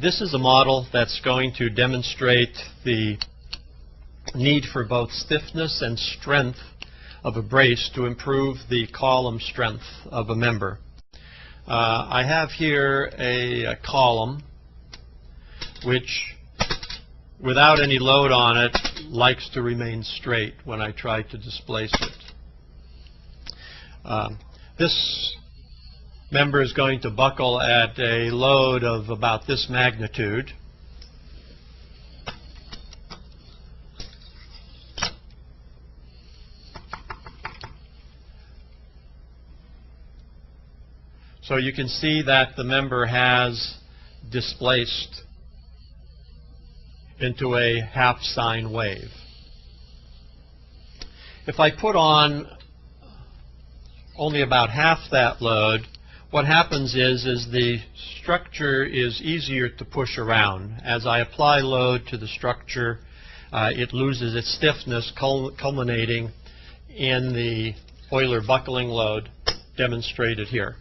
This is a model that's going to demonstrate the need for both stiffness and strength of a brace to improve the column strength of a member. I have here a column which, without any load on it, likes to remain straight when I try to displace it. This member is going to buckle at a load of about this magnitude. So you can see that the member has displaced into a half sine wave. If I put on only about half that load, what happens is the structure is easier to push around. As I apply load to the structure, it loses its stiffness, culminating in the Euler buckling load demonstrated here.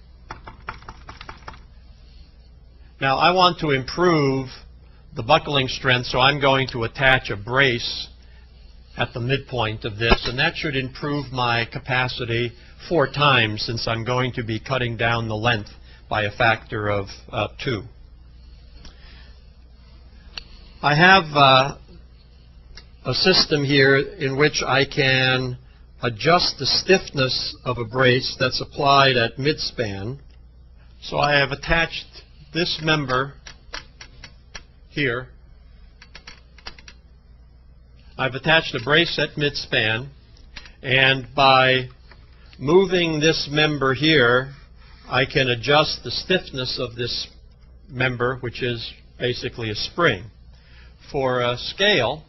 Now I want to improve the buckling strength, so I'm going to attach a brace at the midpoint of this, and that should improve my capacity 4 times, since I'm going to be cutting down the length by a factor of 2. I have a system here in which I can adjust the stiffness of a brace that's applied at midspan. So I have attached this member here. I've attached a brace at midspan, and by moving this member here, I can adjust the stiffness of this member, which is basically a spring. For a scale,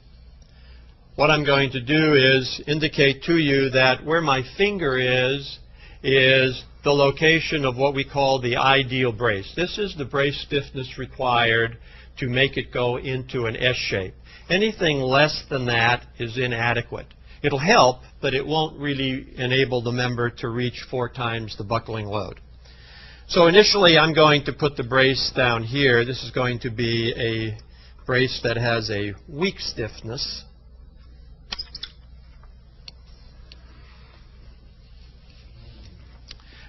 what I'm going to do is indicate to you that where my finger is the location of what we call the ideal brace. This is the brace stiffness required to make it go into an S shape. Anything less than that is inadequate. It'll help, but it won't really enable the member to reach 4 times the buckling load. So initially I'm going to put the brace down here. This is going to be a brace that has a weak stiffness.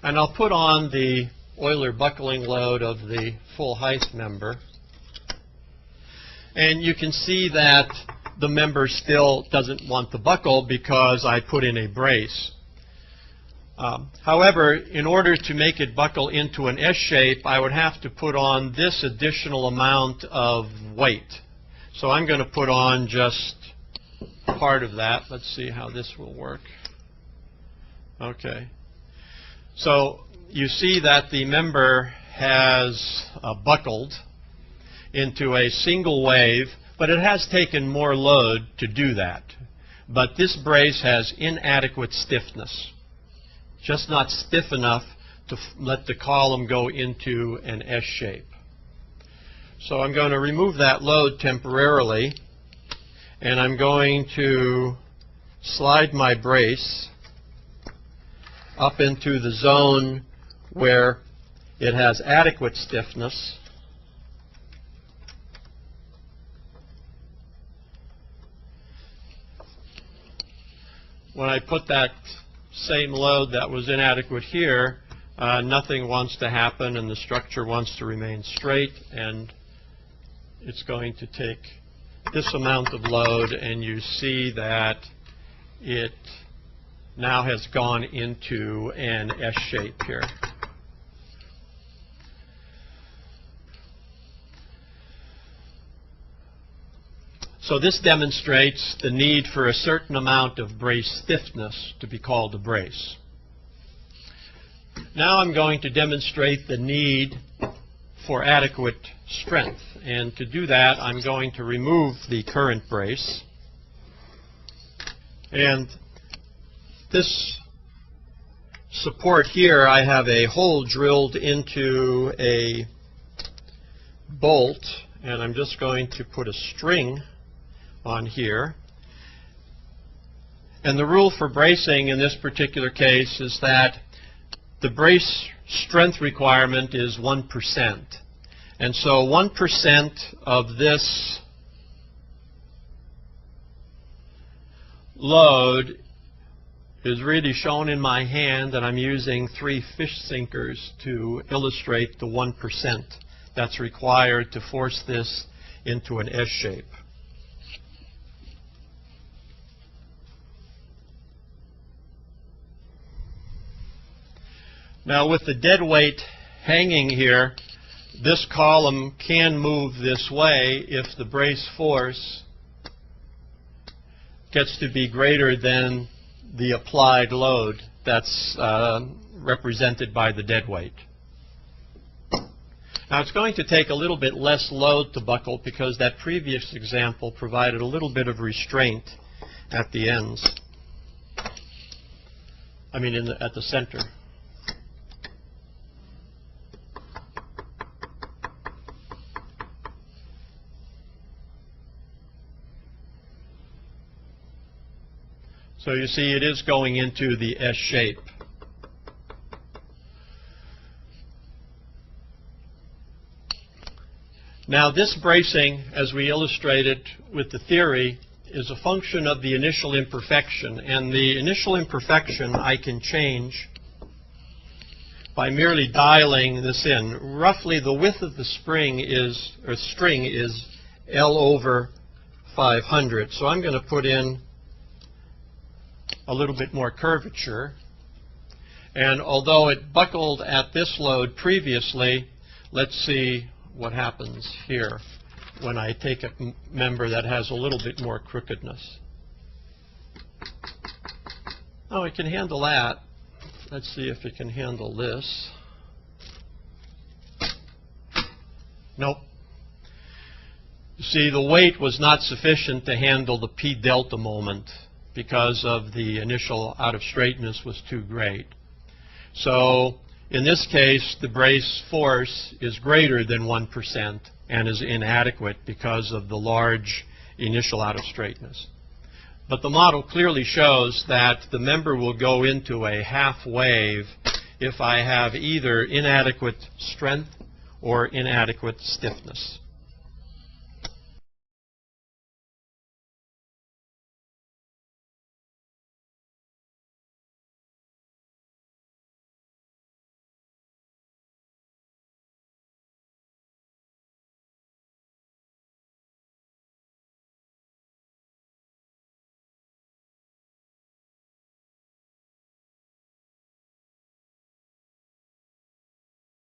And I'll put on the Euler buckling load of the full height member. And you can see that the member still doesn't want to buckle because I put in a brace. However, in order to make it buckle into an S shape, I would have to put on this additional amount of weight. So I'm going to put on just part of that. Let's see how this will work. Okay. So you see that the member has buckled into a single wave, but it has taken more load to do that. But this brace has inadequate stiffness, just not stiff enough to let the column go into an S shape. So I'm going to remove that load temporarily, and I'm going to slide my brace up into the zone where it has adequate stiffness. When I put that same load that was inadequate here, nothing wants to happen, and the structure wants to remain straight, and it's going to take this amount of load, and you see that it now has gone into an S shape here. So this demonstrates the need for a certain amount of brace stiffness to be called a brace. Now I'm going to demonstrate the need for adequate strength. And to do that, I'm going to remove the current brace. And this support here, I have a hole drilled into a bolt, and I'm just going to put a string on here. And the rule for bracing in this particular case is that the brace strength requirement is 1%. And so 1% of this load is really shown in my hand, and I'm using 3 fish sinkers to illustrate the 1% that's required to force this into an S shape. Now with the dead weight hanging here, this column can move this way if the brace force gets to be greater than the applied load that's represented by the dead weight. Now it's going to take a little bit less load to buckle because that previous example provided a little bit of restraint at the ends. I mean at the center. So you see it is going into the S shape. Now this bracing, as we illustrated with the theory, is a function of the initial imperfection. And the initial imperfection I can change by merely dialing this in. Roughly the width of the string is L over 500. So I'm going to put in a little bit more curvature. And although it buckled at this load previously, let's see what happens here when I take a member that has a little bit more crookedness. Oh, it can handle that. Let's see if it can handle this. Nope. You see, the weight was not sufficient to handle the P delta moment because of the initial out of straightness was too great. So in this case, the brace force is greater than 1% and is inadequate because of the large initial out of straightness. But the model clearly shows that the member will go into a half wave if I have either inadequate strength or inadequate stiffness.